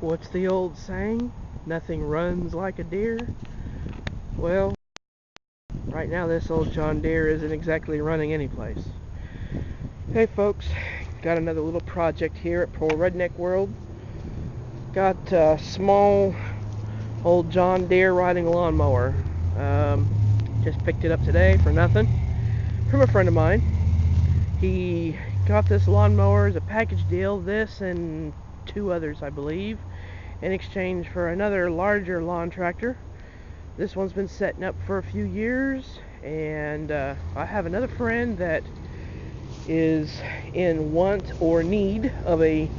What's the old saying? Nothing runs like a deer. Well, right now this old John Deere isn't exactly running any place. Hey folks, got another little project here at Poor Redneck World. Got a small old John Deere riding lawnmower. Just picked it up today for nothing from a friend of mine. He got this lawnmower as a package deal, this and two others I believe, in exchange for another larger lawn tractor. This one's been setting up for a few years, and I have another friend that is in want or need of a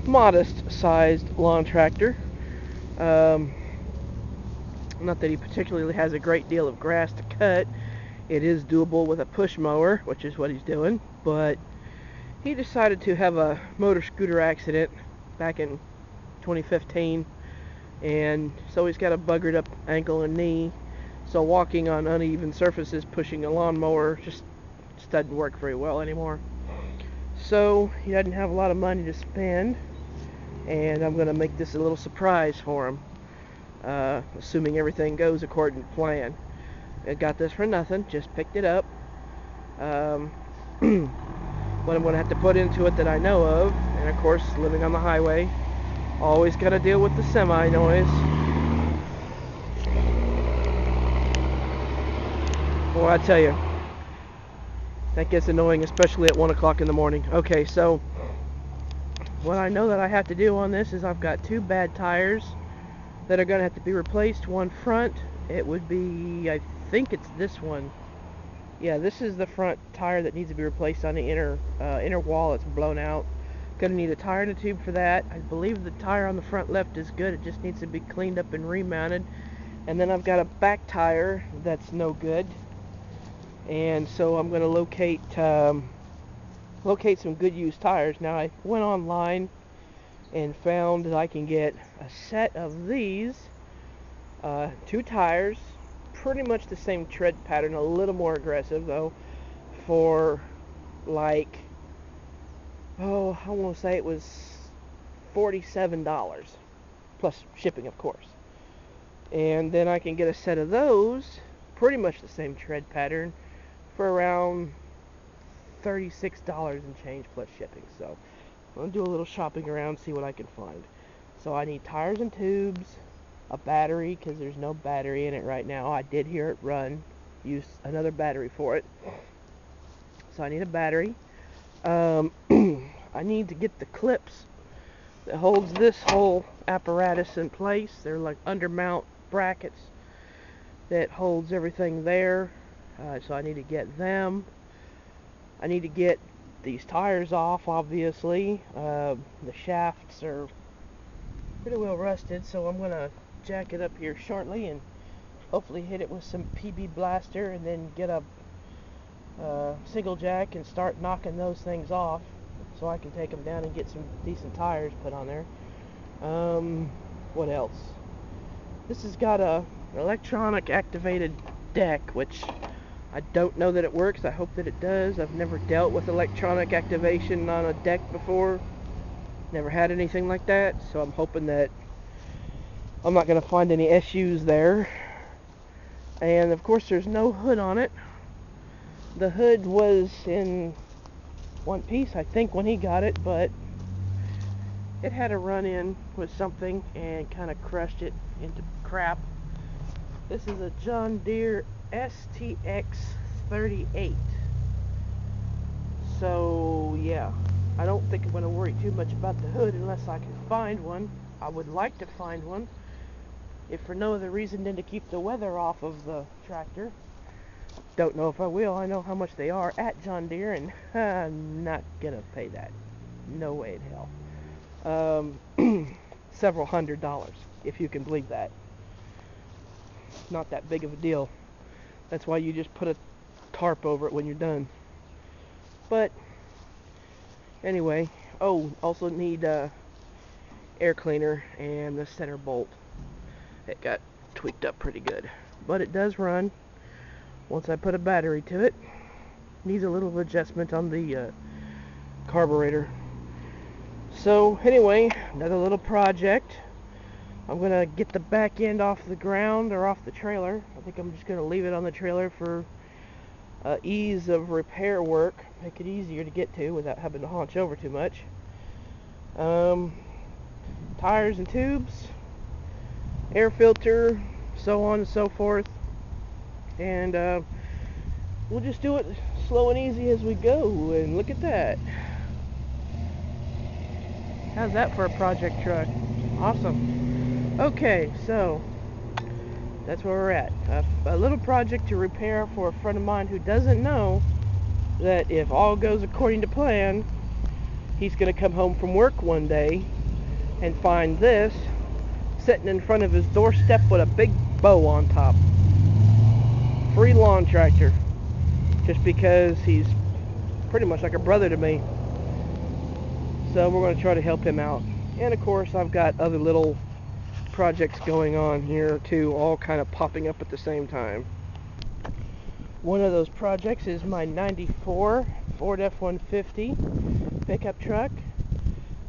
modest sized lawn tractor. Not that he particularly has a great deal of grass to cut. It is doable with a push mower, which is what he's doing, but he decided to have a motor scooter accident back in 2015, and so he's got a buggered up ankle and knee, so walking on uneven surfaces pushing a lawnmower just doesn't work very well anymore. So he doesn't have a lot of money to spend, and I'm going to make this a little surprise for him, assuming everything goes according to plan. I got this for nothing, just picked it up. What I'm going to have to put into it that I know of, and of course living on the highway, always got to deal with the semi noise. Well, I tell you, that gets annoying, especially at 1 o'clock in the morning. Okay, so what I know that I have to do on this is I've got two bad tires that are going to have to be replaced. One front, it would be, I think it's this one. Yeah, this is the front tire that needs to be replaced on the inner wall. It's blown out. Going to need a tire and a tube for that. I believe the tire on the front left is good. It just needs to be cleaned up and remounted. And then I've got a back tire that's no good. And so I'm going to locate some good used tires. Now I went online and found that I can get a set of these, two tires, pretty much the same tread pattern, a little more aggressive though, for like, I want to say it was $47 plus shipping, of course. And then I can get a set of those, pretty much the same tread pattern, for around $36 and change plus shipping. So I'm going to do a little shopping around, see what I can find. So I need tires and tubes, a battery, because there's no battery in it right now. I did hear it run, use another battery for it. So I need a battery. I need to get the clips that holds this whole apparatus in place. They're like undermount brackets that holds everything there. So I need to get them. I need to get these tires off, obviously. The shafts are pretty well rusted, so I'm going to jack it up here shortly and hopefully hit it with some PB Blaster, and then get a single jack and start knocking those things off so I can take them down and get some decent tires put on there. What else? This has got an electronic activated deck, which I don't know that it works. I hope that it does. I've never dealt with electronic activation on a deck before. Never had anything like that, so I'm hoping that I'm not going to find any issues there. And of course there's no hood on it. The hood was in one piece, I think, when he got it, but it had a run-in with something and kind of crushed it into crap. This is a John Deere STX 38. So yeah, I don't think I'm going to worry too much about the hood unless I can find one. I would like to find one, if for no other reason than to keep the weather off of the tractor. Don't know if I will. I know how much they are at John Deere, and I'm not gonna pay that. No way in hell. Several $100s, if you can believe that. Not that big of a deal. That's why you just put a tarp over it when you're done. But anyway, also need air cleaner and the center bolt. It got tweaked up pretty good, but it does run once I put a battery to it. Needs a little adjustment on the carburetor. So anyway, another little project. I'm gonna get the back end off the ground or off the trailer. I think I'm just gonna leave it on the trailer for ease of repair work, make it easier to get to without having to haunch over too much. Tires and tubes, air filter, so on and so forth, and we'll just do it slow and easy as we go. And look at that. How's that for a project truck? Awesome. Okay, so that's where we're at. A little project to repair for a friend of mine who doesn't know that if all goes according to plan, he's going to come home from work one day and find this sitting in front of his doorstep with a big bow on top. Free lawn tractor. Just because he's pretty much like a brother to me. So we're going to try to help him out. And of course I've got other little projects going on here too, all kind of popping up at the same time. One of those projects is my 94 Ford F-150 pickup truck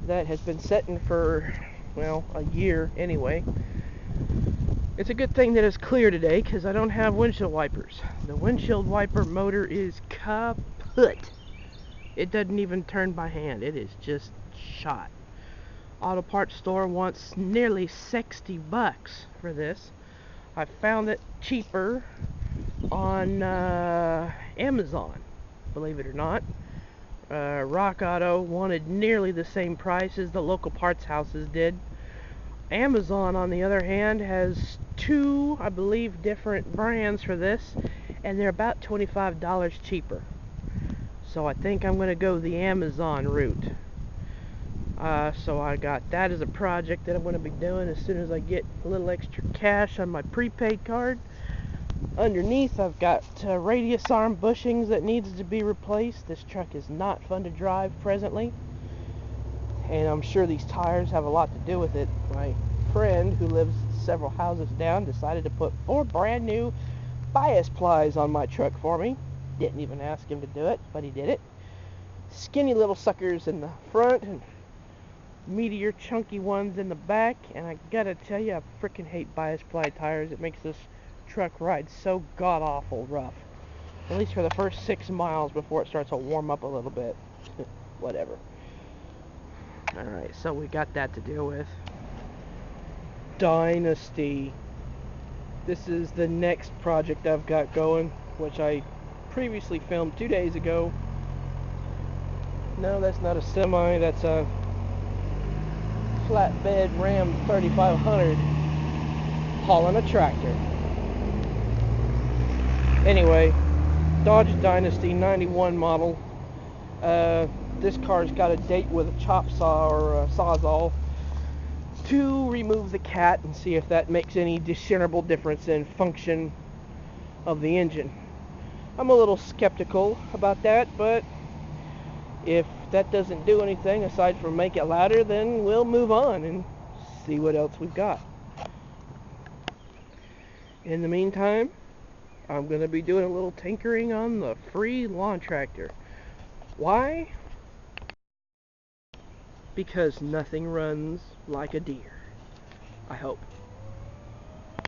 that has been sitting for, well, a year anyway. It's a good thing that it's clear today because I don't have windshield wipers. The windshield wiper motor is kaput. It doesn't even turn by hand. It is just shot. Auto parts store wants nearly 60 bucks for this. I found it cheaper on Amazon, believe it or not. Rock Auto wanted nearly the same price as the local parts houses did. Amazon, on the other hand, has two, I believe, different brands for this, and they're about $25 cheaper. So I think I'm going to go the Amazon route. So I got that as a project that I'm going to be doing as soon as I get a little extra cash on my prepaid card. Underneath I've got radius arm bushings that needs to be replaced. This truck is not fun to drive presently, and I'm sure these tires have a lot to do with it. My friend, who lives several houses down, decided to put 4 brand new bias plies on my truck for me. Didn't even ask him to do it, but he did it. Skinny little suckers in the front and meatier chunky ones in the back, and I gotta tell you, I freaking hate bias ply tires. It makes this truck ride so god awful rough, at least for the first 6 miles before it starts to warm up a little bit. Whatever. Alright, so we got that to deal with. Dynasty. This is the next project I've got going, which I previously filmed 2 days ago. No, that's not a semi, that's a flatbed Ram 3500 hauling a tractor. Anyway, Dodge Dynasty 91 model. This car's got a date with a chop saw or a sawzall to remove the cat and see if that makes any discernible difference in function of the engine. I'm a little skeptical about that, but if that doesn't do anything aside from make it louder, then we'll move on and see what else we've got. In the meantime, I'm going to be doing a little tinkering on the free lawn tractor. Why? Because nothing runs like a deer. I hope.